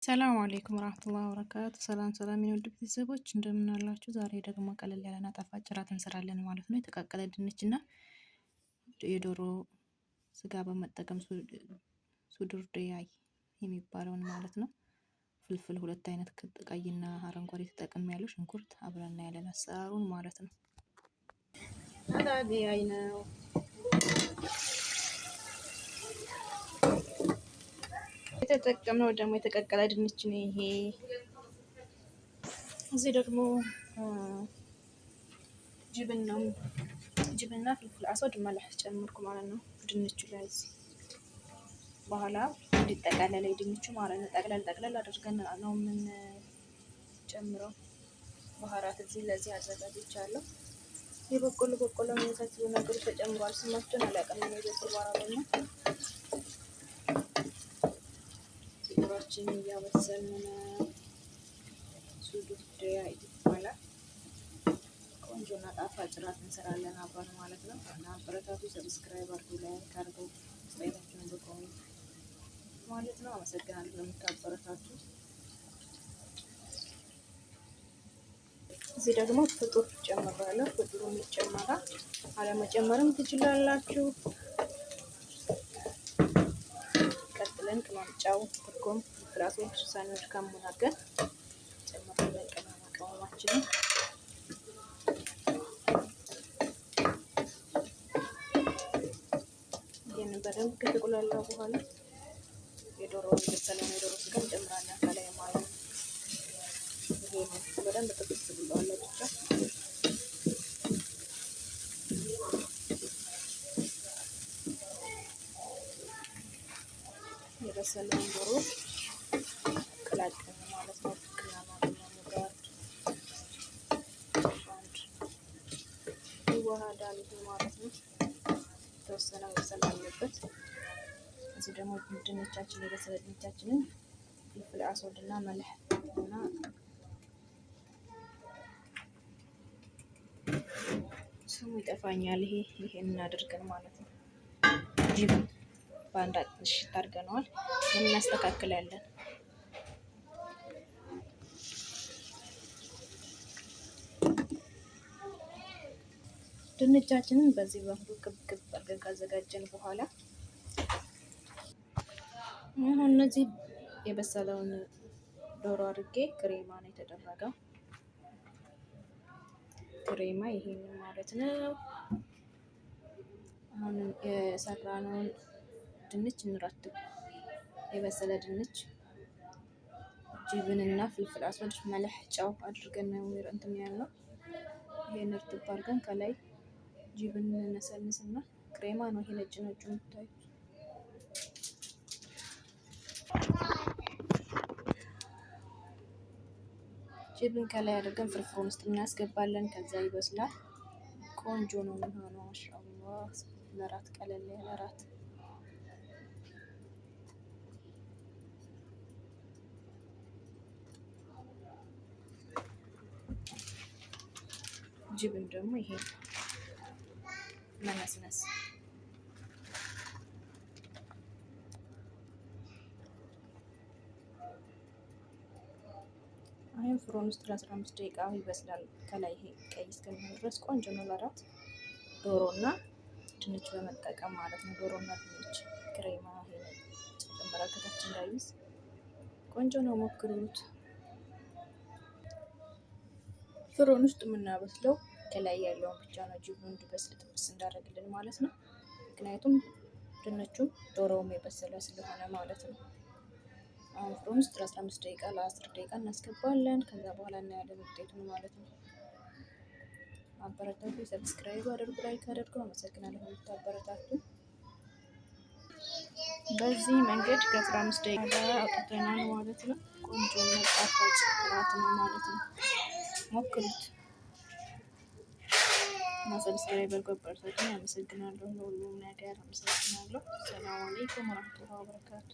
ሰላም አለይኩም ወራህመቱላሂ ወበረካቱ። ሰላም የውድ ቤተሰቦች እንደምን አላችሁ? ዛሬ ደግሞ ቀለል ያለና ጣፋጭ እራት እንሰራለን ማለት ነው። የተቀቀለ ድንች እና የዶሮ ስጋ በመጠቀም ሱዱር ዲያይ የሚባለውን ማለት ነው። ፍልፍል ሁለት አይነት ቀይና አረንጓዴ ተጠቅሜያለሁ። ሽንኩርት አብረን እናያለን አሰራሩን ማለት ነው። ዲያይ ነው የተጠቀምነው ደግሞ የተቀቀለ ድንች ነው። ይሄ እዚህ ደግሞ ጅብና ፍልፍል አስወድ መላህ ጨምርኩ ማለት ነው። ድንቹ ላይ በኋላ እንዲጠቀለል ድንቹ ማለት ነው። ጠቅለል አድርገን ነው የምንጨምረው ባህራት። እዚህ ለዚህ አዘጋጅቻለሁ። የበቆሎ የሚመሳሰሉ ነገሮች ተጨምሯል። ስማቸውን አላውቅም። የበቆሎ አረበኛ ዶሮአችንን እያበሰልን ነው። ሱዱር ዲያይ ይባላል። ቆንጆና ጣፋጭ እራት እንሰራለን አብረን ማለት ነው። እና አበረታቱ። ሰብስክራይብ አድርጉ፣ ላይክ አድርጉ፣ አስተያየታችሁን በኮሜንት ማለት ነው። አመሰግናለሁ ለምታበረታቱ። እዚህ ደግሞ ፍጡር ጨምራለሁ። ፍጡሩን ይጨመራል፣ አለመጨመርም ትችላላችሁ። ቀጥለን ቅመምጫው ትርጉም ፍራሶች ሳኖች ከመናገር ጨምራለን ቅመማችንን። ይህንን በደንብ ከተቆላላ በኋላ የዶሮ የበሰለውን የዶሮ ስጋ እንጨምራለን ከላይ ማለት ነው። ይሄንን በደንብ ጥብስ ብለዋል። ብቻ የበሰለውን ዶሮ ቀላቅለን ማለት ነው። ይዋሃዳል ማለት ነው። የተወሰነ መብሰል አለበት። እዚህ ደግሞ ድንቻችን የበሰለ ድንቻችንን ፍልፍል አስወድና መልህ እና ስሙ ይጠፋኛል። ይሄን እናድርገን ማለት ነው። ጅብን በአንድ እሽት አድርገነዋል። እናስተካክላለን። ድንቻችንን በዚህ በኩል ክብ አድርገን ካዘጋጀን በኋላ አሁን እነዚህ የበሰለውን ዶሮ አድርጌ ክሬማ ነው የተደረገው። ክሬማ ይሄንን ማለት ነው። አሁን የሰራነውን ድንች እንረትብ። የበሰለ ድንች ጅብንና ፍልፍል አስወድ መልህ ጨው አድርገን ነው እንትን ያለው። ይሄን እርጥብ አድርገን ከላይ ጅብን እንነሰንስና ክሬማ ነው። ይሄ ነጭ የምታዩት ጅብን ከላይ አድርገን ፍርፍሩን ውስጥ እናስገባለን። ከዛ ይበስላል። ቆንጆ ነው የሚሆነው። ማሻአላህ ለራት ቀለል ያለ ራት። ጅብን ደግሞ ይሄ መነስነስ አሁን ፍሮን ውስጥ ለ15 ደቂቃ ይበስላል። ከላይ ይሄ ቀይ እስከሚሆን ድረስ ቆንጆ ነው ለራት። ዶሮና ድንች በመጠቀም ማለት ነው። ዶሮና ድንች ክሬማ ይሄ ጨምረከታችን እንዳይዝ ቆንጆ ነው። ሞክሩት። ፍሮን ውስጥ የምናበስለው ከላይ ያለውን ብቻ ነው። ጅብኑ እንዲበስል ጥብስ እንዳደረግልን ማለት ነው። ምክንያቱም ድንቹም ዶሮውም የበሰለ ስለሆነ ማለት ነው። አሁን ፍሮን ውስጥ ለ15 ደቂቃ ለ10 ደቂቃ እናስገባለን። ከዛ በኋላ እናያለን ውጤቱን ማለት ነው። አበረታቱ። ሰብስክራይብ አድርጉ፣ ላይክ አድርጉ። አመሰግናለሁ ለምታበረታቱ። በዚህ መንገድ ከ15 ደቂቃ አውጥተናል ማለት ነው። ቆንጆ እና ጣፋጭ እራት ነው ማለት ነው። ሞክሩት እና ሰብስክራይብ አድርጉ። አመሰግናለሁ ለሁሉም ነገር አመሰግናለሁ። ሰላም አለይኩም ወራህመቱላሂ ወበረካቱ።